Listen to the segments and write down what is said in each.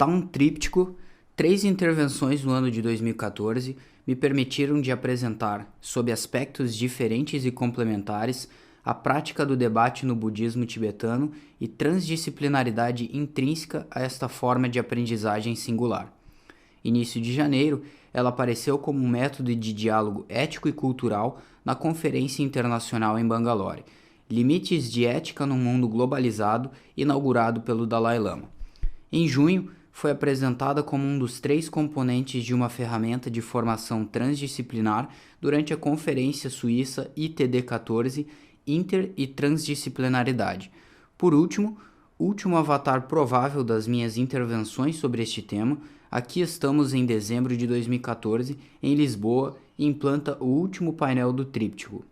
um tríptico, 3 intervenções no ano de 2014 me permitiram de apresentar, sob aspectos diferentes e complementares, a prática do debate no budismo tibetano e transdisciplinaridade intrínseca a esta forma de aprendizagem singular. Início de janeiro, ela apareceu como um método de diálogo ético e cultural na Conferência Internacional em Bangalore, Limites de Ética num Mundo Globalizado, inaugurado pelo Dalai Lama. Em junho, foi apresentada como um dos 3 componentes de uma ferramenta de formação transdisciplinar durante a Conferência Suíça ITD14, Inter e Transdisciplinaridade. Por último avatar provável das minhas intervenções sobre este tema, aqui estamos em dezembro de 2014, em Lisboa, e implanta o último painel do tríptico.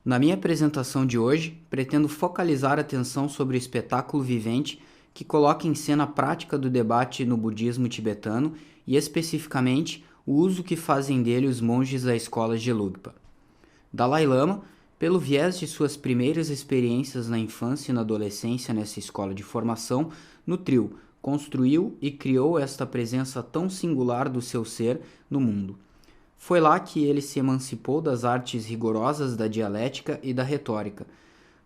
Na minha apresentação de hoje, pretendo focalizar a atenção sobre o espetáculo vivente que coloca em cena a prática do debate no budismo tibetano e, especificamente, o uso que fazem dele os monges da escola Gelugpa. Dalai Lama, pelo viés de suas primeiras experiências na infância e na adolescência nessa escola de formação, nutriu, construiu e criou esta presença tão singular do seu ser no mundo. Foi lá que ele se emancipou das artes rigorosas da dialética e da retórica.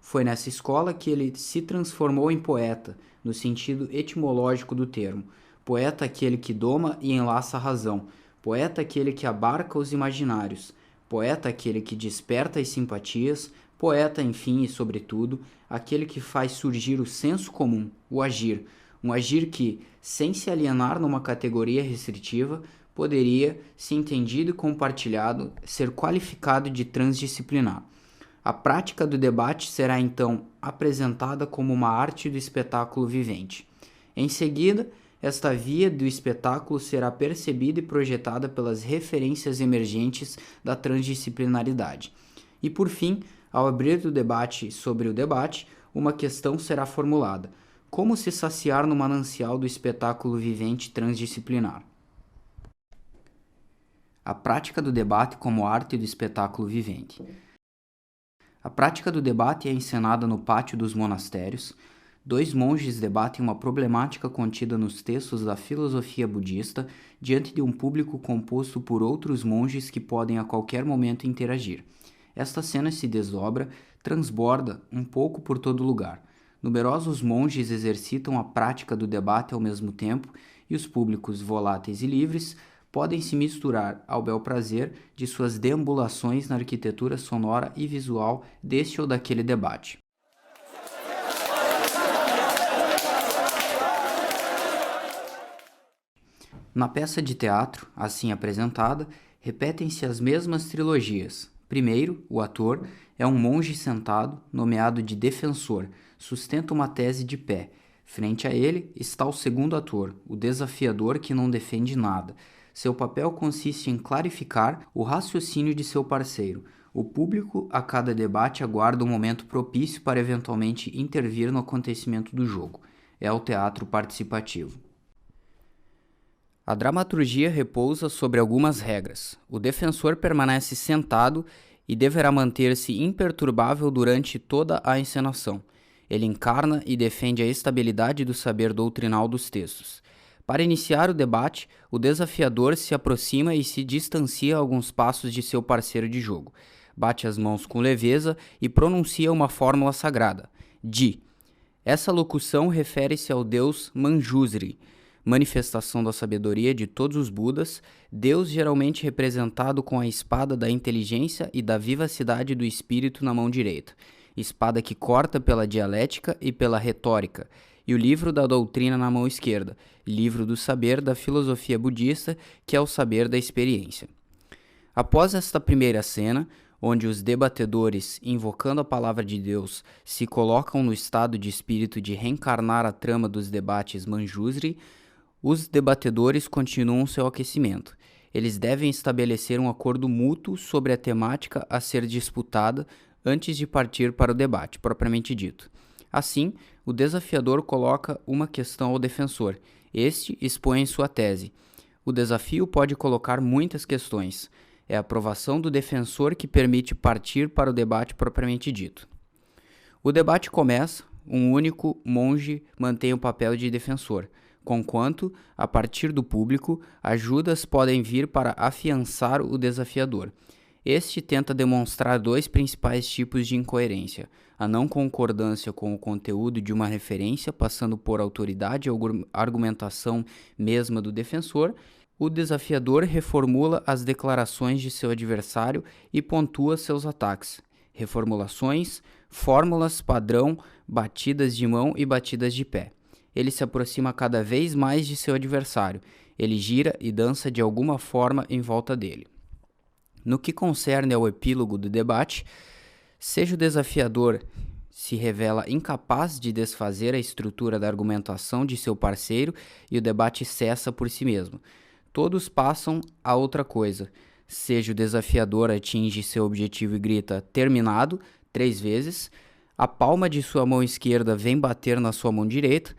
Foi nessa escola que ele se transformou em poeta, no sentido etimológico do termo. Poeta aquele que doma e enlaça a razão, poeta aquele que abarca os imaginários, poeta aquele que desperta as simpatias, poeta, enfim e sobretudo, aquele que faz surgir o senso comum, o agir, um agir que, sem se alienar numa categoria restritiva, poderia, se entendido e compartilhado, ser qualificado de transdisciplinar. A prática do debate será então apresentada como uma arte do espetáculo vivente. Em seguida, esta via do espetáculo será percebida e projetada pelas referências emergentes da transdisciplinaridade. E por fim, ao abrir o debate sobre o debate, uma questão será formulada: como se saciar no manancial do espetáculo vivente transdisciplinar? A prática do debate como arte do espetáculo vivente. A prática do debate é encenada no pátio dos monastérios. 2 monges debatem uma problemática contida nos textos da filosofia budista diante de um público composto por outros monges que podem a qualquer momento interagir. Esta cena se desdobra, transborda um pouco por todo lugar. Numerosos monges exercitam a prática do debate ao mesmo tempo e os públicos voláteis e livres podem se misturar ao bel prazer de suas deambulações na arquitetura sonora e visual deste ou daquele debate. Na peça de teatro, assim apresentada, repetem-se as mesmas trilogias. Primeiro, o ator é um monge sentado, nomeado de defensor, sustenta uma tese de pé. Frente a ele está o segundo ator, o desafiador que não defende nada. Seu papel consiste em clarificar o raciocínio de seu parceiro. O público, a cada debate, aguarda um momento propício para eventualmente intervir no acontecimento do jogo. É o teatro participativo. A dramaturgia repousa sobre algumas regras. O defensor permanece sentado e deverá manter-se imperturbável durante toda a encenação. Ele encarna e defende a estabilidade do saber doutrinal dos textos. Para iniciar o debate, o desafiador se aproxima e se distancia alguns passos de seu parceiro de jogo. Bate as mãos com leveza e pronuncia uma fórmula sagrada, Di. Essa locução refere-se ao deus Manjusri, manifestação da sabedoria de todos os Budas, Deus geralmente representado com a espada da inteligência e da vivacidade do espírito na mão direita, espada que corta pela dialética e pela retórica, e o livro da doutrina na mão esquerda, livro do saber da filosofia budista, que é o saber da experiência. Após esta primeira cena, onde os debatedores, invocando a palavra de Deus, se colocam no estado de espírito de reencarnar a trama dos debates Manjusri, os debatedores continuam seu aquecimento. Eles devem estabelecer um acordo mútuo sobre a temática a ser disputada antes de partir para o debate, propriamente dito. Assim, o desafiador coloca uma questão ao defensor. Este expõe sua tese. O desafio pode colocar muitas questões. É a aprovação do defensor que permite partir para o debate propriamente dito. O debate começa, um único monge mantém o papel de defensor. conquanto, a partir do público, ajudas podem vir para afiançar o desafiador. Este tenta demonstrar dois principais tipos de incoerência: a não concordância com o conteúdo de uma referência, passando por autoridade ou argumentação mesma do defensor. O desafiador reformula as declarações de seu adversário e pontua seus ataques. Reformulações, fórmulas padrão, batidas de mão e batidas de pé. Ele se aproxima cada vez mais de seu adversário. Ele gira e dança de alguma forma em volta dele. No que concerne ao epílogo do debate, seja o desafiador se revela incapaz de desfazer a estrutura da argumentação de seu parceiro e o debate cessa por si mesmo. Todos passam a outra coisa. Seja o desafiador atinge seu objetivo e grita "terminado" 3 vezes, a palma de sua mão esquerda vem bater na sua mão direita,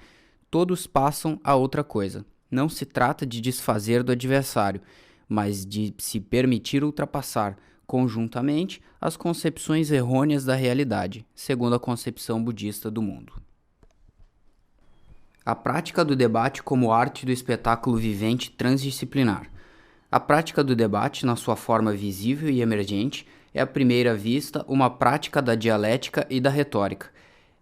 todos passam a outra coisa. Não se trata de desfazer do adversário, mas de se permitir ultrapassar conjuntamente as concepções errôneas da realidade, segundo a concepção budista do mundo. A prática do debate como arte do espetáculo vivente transdisciplinar. A prática do debate, na sua forma visível e emergente, é à primeira vista uma prática da dialética e da retórica.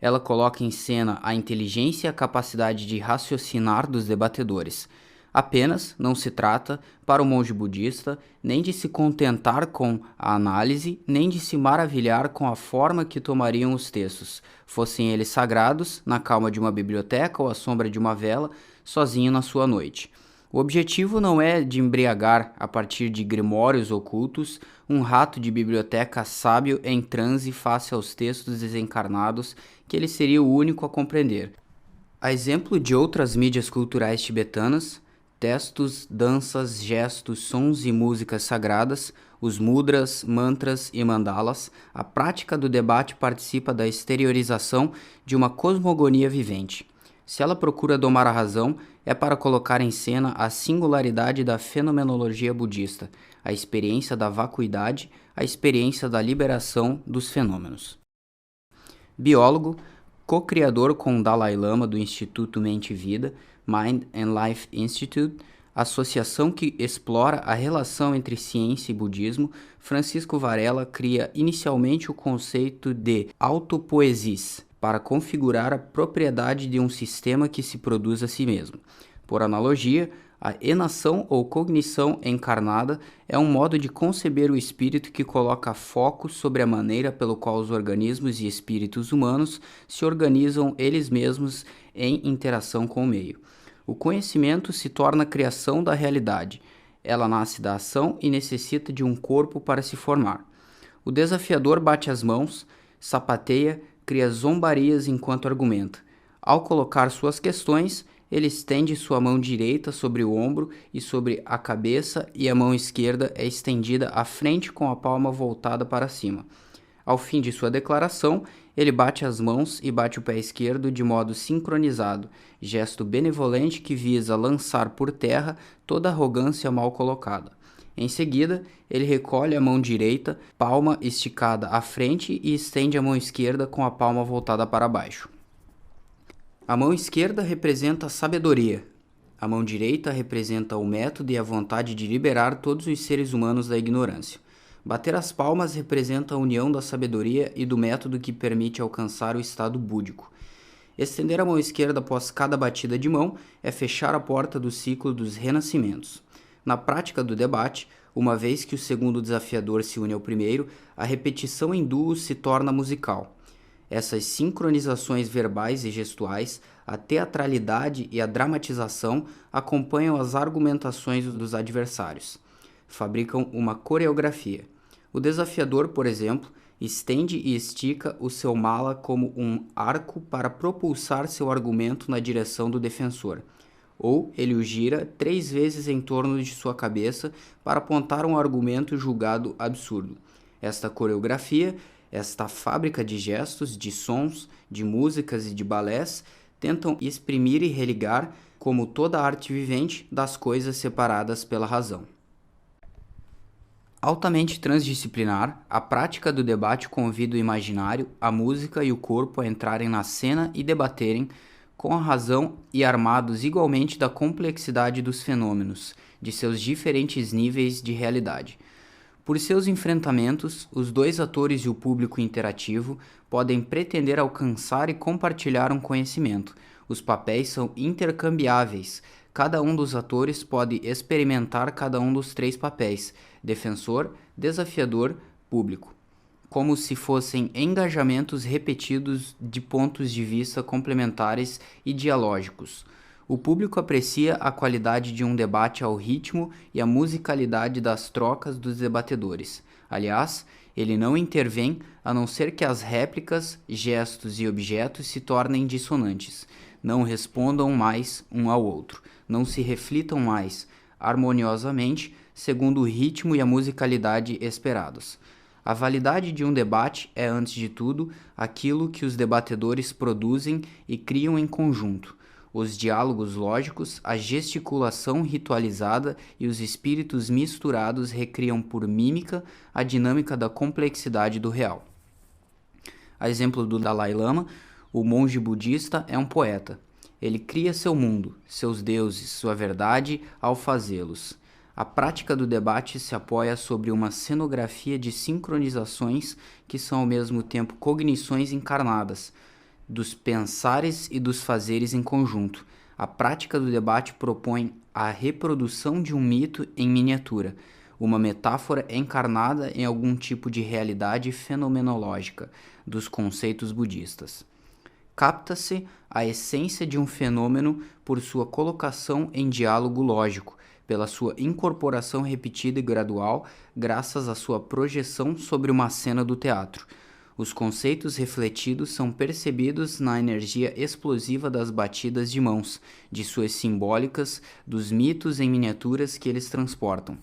Ela coloca em cena a inteligência e a capacidade de raciocinar dos debatedores. Apenas não se trata, para o monge budista, nem de se contentar com a análise, nem de se maravilhar com a forma que tomariam os textos, fossem eles sagrados, na calma de uma biblioteca ou à sombra de uma vela, sozinho na sua noite. O objetivo não é de embriagar, a partir de grimórios ocultos, um rato de biblioteca sábio em transe face aos textos desencarnados que ele seria o único a compreender. A exemplo de outras mídias culturais tibetanas, textos, danças, gestos, sons e músicas sagradas, os mudras, mantras e mandalas, a prática do debate participa da exteriorização de uma cosmogonia vivente. Se ela procura domar a razão, é para colocar em cena a singularidade da fenomenologia budista, a experiência da vacuidade, a experiência da liberação dos fenômenos. Biólogo, co-criador com Dalai Lama do Instituto Mente e Vida, Mind and Life Institute, associação que explora a relação entre ciência e budismo, Francisco Varela cria inicialmente o conceito de autopoiesis para configurar a propriedade de um sistema que se produz a si mesmo. Por analogia, a enação ou cognição encarnada é um modo de conceber o espírito que coloca foco sobre a maneira pelo qual os organismos e espíritos humanos se organizam eles mesmos em interação com o meio. O conhecimento se torna a criação da realidade. Ela nasce da ação e necessita de um corpo para se formar. O desafiador bate as mãos, sapateia, cria zombarias enquanto argumenta. Ao colocar suas questões, ele estende sua mão direita sobre o ombro e sobre a cabeça e a mão esquerda é estendida à frente com a palma voltada para cima. Ao fim de sua declaração, ele bate as mãos e bate o pé esquerdo de modo sincronizado, gesto benevolente que visa lançar por terra toda arrogância mal colocada. Em seguida, ele recolhe a mão direita, palma esticada à frente e estende a mão esquerda com a palma voltada para baixo. A mão esquerda representa a sabedoria. A mão direita representa o método e a vontade de liberar todos os seres humanos da ignorância. Bater as palmas representa a união da sabedoria e do método que permite alcançar o estado búdico. Estender a mão esquerda após cada batida de mão é fechar a porta do ciclo dos renascimentos. Na prática do debate, uma vez que o segundo desafiador se une ao primeiro, a repetição em duo se torna musical. Essas sincronizações verbais e gestuais, a teatralidade e a dramatização acompanham as argumentações dos adversários. Fabricam uma coreografia. O desafiador, por exemplo, estende e estica o seu mala como um arco para propulsar seu argumento na direção do defensor. Ou ele o gira 3 vezes em torno de sua cabeça para apontar um argumento julgado absurdo. Esta coreografia, esta fábrica de gestos, de sons, de músicas e de balés tentam exprimir e religar, como toda arte vivente, das coisas separadas pela razão. Altamente transdisciplinar, a prática do debate convida o imaginário, a música e o corpo a entrarem na cena e debaterem com a razão e armados igualmente da complexidade dos fenômenos, de seus diferentes níveis de realidade. Por seus enfrentamentos, os dois atores e o público interativo podem pretender alcançar e compartilhar um conhecimento. Os papéis são intercambiáveis. Cada um dos atores pode experimentar cada um dos três papéis: defensor, desafiador, público, como se fossem engajamentos repetidos de pontos de vista complementares e dialógicos. O público aprecia a qualidade de um debate ao ritmo e a musicalidade das trocas dos debatedores. Aliás, ele não intervém a não ser que as réplicas, gestos e objetos se tornem dissonantes, não respondam mais um ao outro, não se reflitam mais harmoniosamente segundo o ritmo e a musicalidade esperados. A validade de um debate é, antes de tudo, aquilo que os debatedores produzem e criam em conjunto. Os diálogos lógicos, a gesticulação ritualizada e os espíritos misturados recriam por mímica a dinâmica da complexidade do real. A exemplo do Dalai Lama, o monge budista é um poeta. Ele cria seu mundo, seus deuses, sua verdade ao fazê-los. A prática do debate se apoia sobre uma cenografia de sincronizações que são ao mesmo tempo cognições encarnadas, dos pensares e dos fazeres em conjunto. A prática do debate propõe a reprodução de um mito em miniatura, uma metáfora encarnada em algum tipo de realidade fenomenológica dos conceitos budistas. Capta-se a essência de um fenômeno por sua colocação em diálogo lógico, pela sua incorporação repetida e gradual, graças à sua projeção sobre uma cena do teatro. Os conceitos refletidos são percebidos na energia explosiva das batidas de mãos, de suas simbólicas, dos mitos em miniaturas que eles transportam.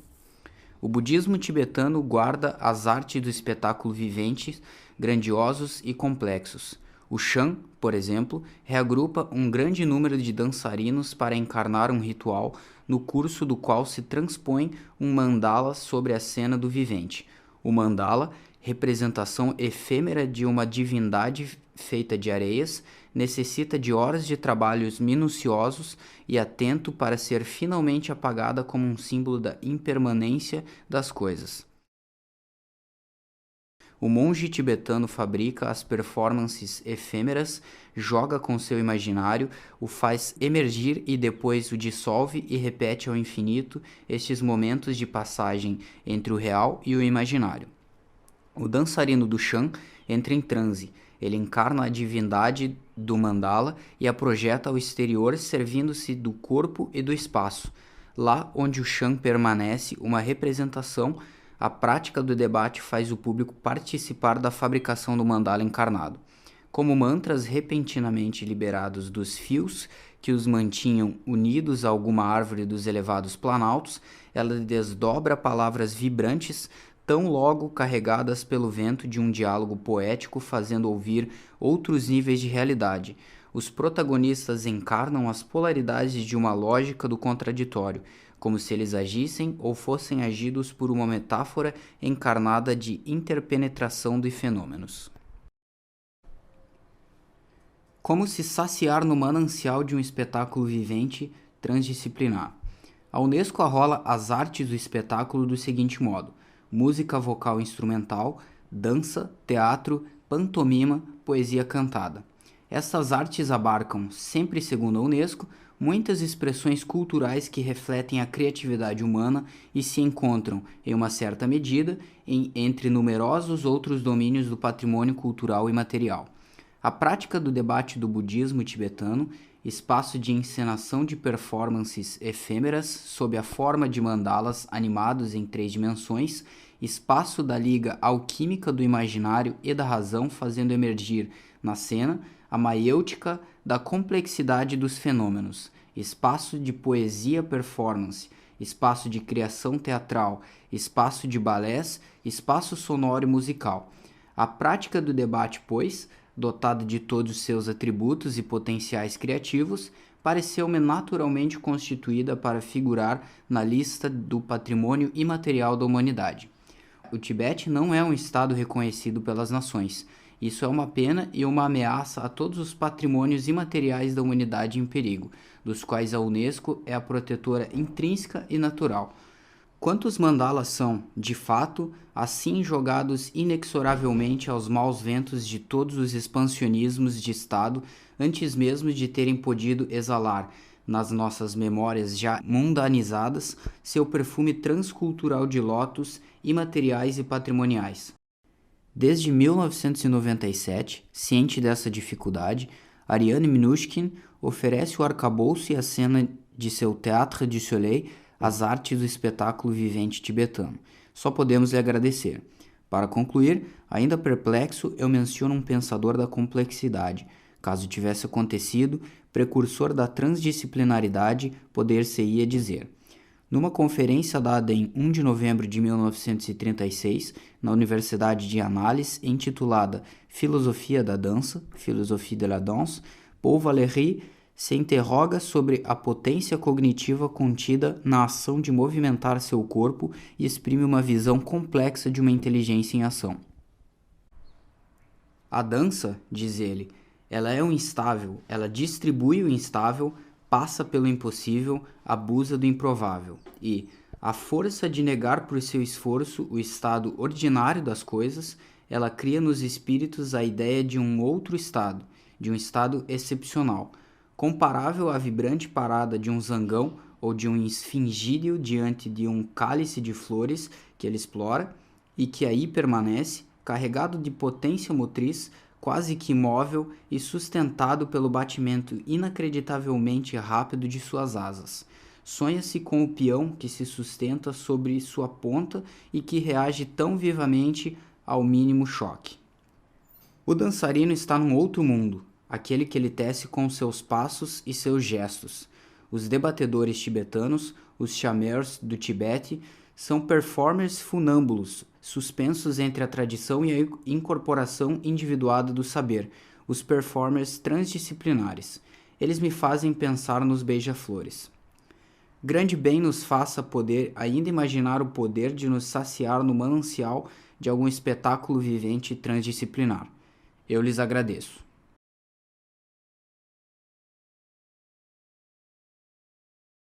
O budismo tibetano guarda as artes do espetáculo vivente, grandiosos e complexos. O Shan, por exemplo, reagrupa um grande número de dançarinos para encarnar um ritual no curso do qual se transpõe um mandala sobre a cena do vivente. O mandala, representação efêmera de uma divindade feita de areias, necessita de horas de trabalhos minuciosos e atento para ser finalmente apagada como um símbolo da impermanência das coisas. O monge tibetano fabrica as performances efêmeras, joga com seu imaginário, o faz emergir e depois o dissolve e repete ao infinito estes momentos de passagem entre o real e o imaginário. O dançarino do Shan entra em transe. Ele encarna a divindade do mandala e a projeta ao exterior, servindo-se do corpo e do espaço. Lá onde o Shan permanece uma representação, a prática do debate faz o público participar da fabricação do mandala encarnado. Como mantras repentinamente liberados dos fios que os mantinham unidos a alguma árvore dos elevados planaltos, ela desdobra palavras vibrantes, tão logo carregadas pelo vento de um diálogo poético, fazendo ouvir outros níveis de realidade. Os protagonistas encarnam as polaridades de uma lógica do contraditório, como se eles agissem ou fossem agidos por uma metáfora encarnada de interpenetração de fenômenos. Como se saciar no manancial de um espetáculo vivente transdisciplinar. A Unesco arrola as artes do espetáculo do seguinte modo: música vocal instrumental, dança, teatro, pantomima, poesia cantada. Essas artes abarcam, sempre segundo a Unesco, muitas expressões culturais que refletem a criatividade humana e se encontram, em uma certa medida, entre numerosos outros domínios do patrimônio cultural e material. A prática do debate do budismo tibetano, espaço de encenação de performances efêmeras sob a forma de mandalas animados em 3 dimensões, espaço da liga alquímica do imaginário e da razão, fazendo emergir na cena a maiêutica da complexidade dos fenômenos, espaço de poesia performance, espaço de criação teatral, espaço de balés, espaço sonoro e musical. A prática do debate, pois, dotada de todos os seus atributos e potenciais criativos, pareceu-me naturalmente constituída para figurar na lista do patrimônio imaterial da humanidade. O Tibete não é um estado reconhecido pelas nações, Isso é uma pena e uma ameaça a todos os patrimônios imateriais da humanidade em perigo, dos quais a Unesco é a protetora intrínseca e natural. Quantos mandalas são, de fato, assim jogados inexoravelmente aos maus ventos de todos os expansionismos de Estado, antes mesmo de terem podido exalar, nas nossas memórias já mundanizadas, seu perfume transcultural de lotos imateriais e patrimoniais. Desde 1997, ciente dessa dificuldade, Ariane Minushkin oferece o arcabouço e a cena de seu Théâtre du Soleil às artes do espetáculo vivente tibetano. Só podemos lhe agradecer. Para concluir, ainda perplexo, eu menciono um pensador da complexidade. Caso tivesse acontecido, precursor da transdisciplinaridade, poder-se-ia dizer. Numa conferência dada em 1 de novembro de 1936, na Universidade de Annales, intitulada Filosofia da Dança, Philosophie de la Danse, Paul Valéry se interroga sobre a potência cognitiva contida na ação de movimentar seu corpo e exprime uma visão complexa de uma inteligência em ação. A dança, diz ele, ela é um instável, ela distribui o instável, passa pelo impossível, abusa do improvável e, à força de negar por seu esforço o estado ordinário das coisas, ela cria nos espíritos a ideia de um outro estado, de um estado excepcional, comparável à vibrante parada de um zangão ou de um esfingídeo diante de um cálice de flores que ele explora e que aí permanece, carregado de potência motriz, quase que imóvel e sustentado pelo batimento inacreditavelmente rápido de suas asas. Sonha-se com o peão que se sustenta sobre sua ponta e que reage tão vivamente ao mínimo choque. O dançarino está num outro mundo, aquele que ele tece com seus passos e seus gestos. Os debatedores tibetanos, os chameurs do Tibete, são performers funâmbulos, suspensos entre a tradição e a incorporação individuada do saber, os performers transdisciplinares. Eles me fazem pensar nos beija-flores. Grande bem nos faça poder ainda imaginar o poder de nos saciar no manancial de algum espetáculo vivente transdisciplinar. Eu lhes agradeço.